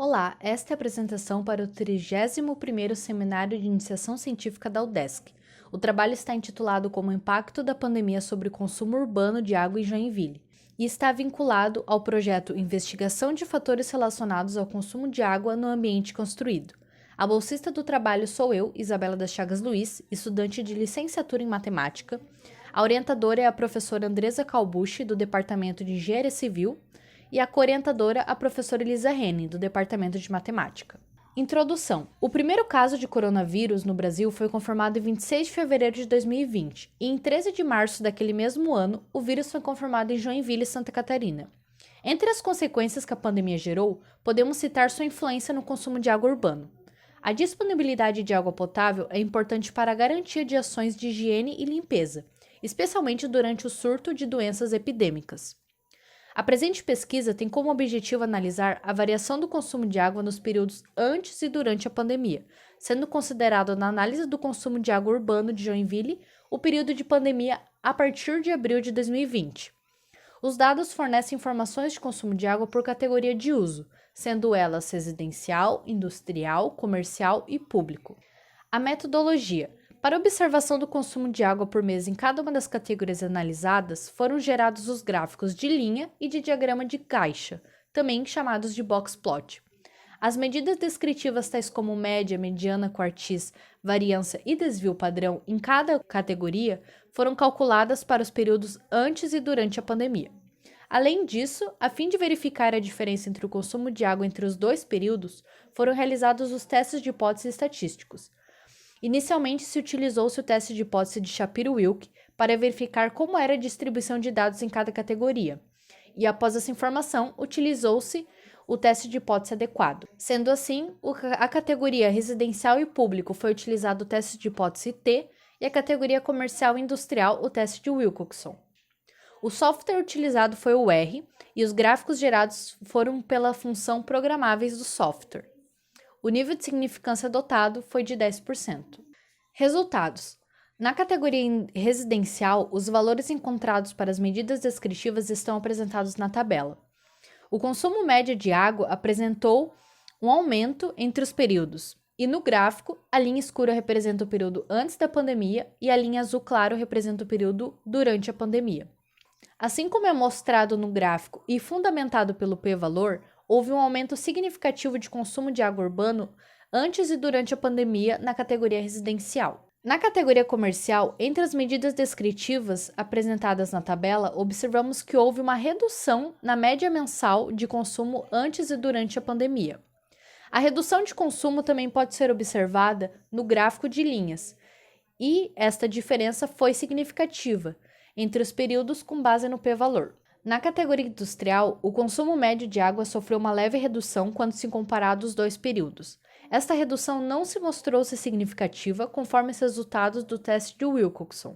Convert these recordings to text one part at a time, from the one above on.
Olá, esta é a apresentação para o 31º Seminário de Iniciação Científica da UDESC. O trabalho está intitulado como Impacto da Pandemia sobre o Consumo Urbano de Água em Joinville e está vinculado ao projeto Investigação de Fatores Relacionados ao Consumo de Água no Ambiente Construído. A bolsista do trabalho sou eu, Isabela das Chagas Luiz, estudante de licenciatura em Matemática. A orientadora é a professora Andresa Calbucci, do Departamento de Engenharia Civil, e a co-orientadora, a professora Elisa Henning, do Departamento de Matemática. Introdução. O primeiro caso de coronavírus no Brasil foi confirmado em 26 de fevereiro de 2020, e em 13 de março daquele mesmo ano, o vírus foi confirmado em Joinville, Santa Catarina. Entre as consequências que a pandemia gerou, podemos citar sua influência no consumo de água urbano. A disponibilidade de água potável é importante para a garantia de ações de higiene e limpeza, especialmente durante o surto de doenças epidêmicas. A presente pesquisa tem como objetivo analisar a variação do consumo de água nos períodos antes e durante a pandemia, sendo considerado na análise do consumo de água urbano de Joinville o período de pandemia a partir de abril de 2020. Os dados fornecem informações de consumo de água por categoria de uso, sendo elas residencial, industrial, comercial e público. A metodologia. Para observação do consumo de água por mês em cada uma das categorias analisadas, foram gerados os gráficos de linha e de diagrama de caixa, também chamados de box plot. As medidas descritivas tais como média, mediana, quartis, variância e desvio padrão em cada categoria foram calculadas para os períodos antes e durante a pandemia. Além disso, a fim de verificar a diferença entre o consumo de água entre os dois períodos, foram realizados os testes de hipótese estatísticos. Inicialmente, se utilizou-se o teste de hipótese de Shapiro-Wilk para verificar como era a distribuição de dados em cada categoria, e após essa informação, utilizou-se o teste de hipótese adequado. Sendo assim, a categoria residencial e público foi utilizado o teste de hipótese T e a categoria comercial e industrial o teste de Wilcoxon. O software utilizado foi o R e os gráficos gerados foram pela função programáveis do software. O nível de significância adotado foi de 10%. Resultados. Na categoria residencial, os valores encontrados para as medidas descritivas estão apresentados na tabela. O consumo médio de água apresentou um aumento entre os períodos, e no gráfico, a linha escura representa o período antes da pandemia e a linha azul claro representa o período durante a pandemia. Assim como é mostrado no gráfico e fundamentado pelo p-valor, houve um aumento significativo de consumo de água urbano antes e durante a pandemia na categoria residencial. Na categoria comercial, entre as medidas descritivas apresentadas na tabela, observamos que houve uma redução na média mensal de consumo antes e durante a pandemia. A redução de consumo também pode ser observada no gráfico de linhas, e esta diferença foi significativa entre os períodos com base no p-valor. Na categoria industrial, o consumo médio de água sofreu uma leve redução quando se comparado os dois períodos. Esta redução não se mostrou-se significativa conforme os resultados do teste de Wilcoxon.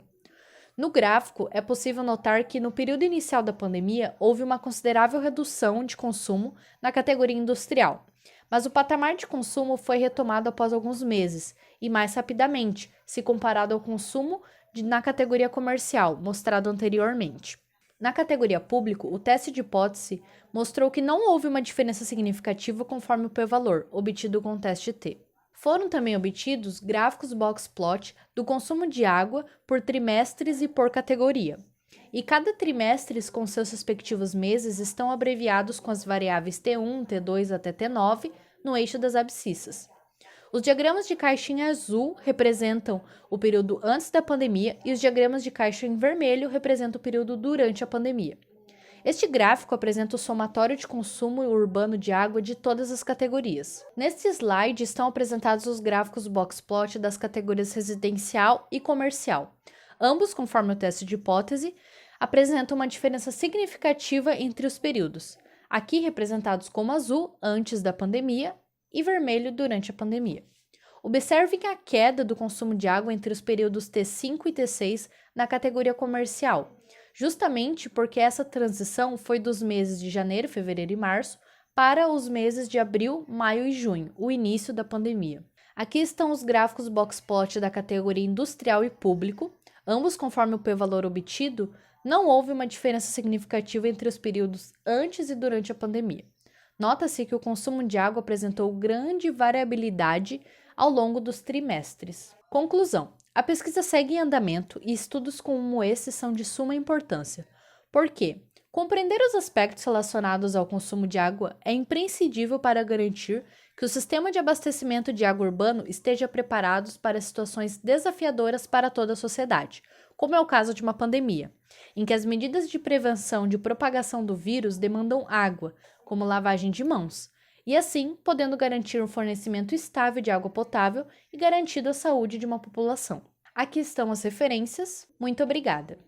No gráfico, é possível notar que no período inicial da pandemia houve uma considerável redução de consumo na categoria industrial, mas o patamar de consumo foi retomado após alguns meses e mais rapidamente, se comparado ao consumo na categoria comercial, mostrado anteriormente. Na categoria público, o teste de hipótese mostrou que não houve uma diferença significativa conforme o p-valor, obtido com o teste T. Foram também obtidos gráficos box plot do consumo de água por trimestres e por categoria. E cada trimestre com seus respectivos meses estão abreviados com as variáveis T1, T2 até T9 no eixo das abscissas. Os diagramas de caixa em azul representam o período antes da pandemia e os diagramas de caixa em vermelho representam o período durante a pandemia. Este gráfico apresenta o somatório de consumo urbano de água de todas as categorias. Neste slide estão apresentados os gráficos box plot das categorias residencial e comercial. Ambos, conforme o teste de hipótese, apresentam uma diferença significativa entre os períodos, aqui representados como azul antes da pandemia e vermelho durante a pandemia. Observem a queda do consumo de água entre os períodos T5 e T6 na categoria comercial, justamente porque essa transição foi dos meses de janeiro, fevereiro e março para os meses de abril, maio e junho, o início da pandemia. Aqui estão os gráficos box plot da categoria industrial e público, ambos conforme o p-valor obtido, não houve uma diferença significativa entre os períodos antes e durante a pandemia. Nota-se que o consumo de água apresentou grande variabilidade ao longo dos trimestres. Conclusão: a pesquisa segue em andamento e estudos como esse são de suma importância. Por quê? Compreender os aspectos relacionados ao consumo de água é imprescindível para garantir que o sistema de abastecimento de água urbano esteja preparado para situações desafiadoras para toda a sociedade, como é o caso de uma pandemia, em que as medidas de prevenção de propagação do vírus demandam água, como lavagem de mãos, e assim podendo garantir um fornecimento estável de água potável e garantindo a saúde de uma população. Aqui estão as referências. Muito obrigada!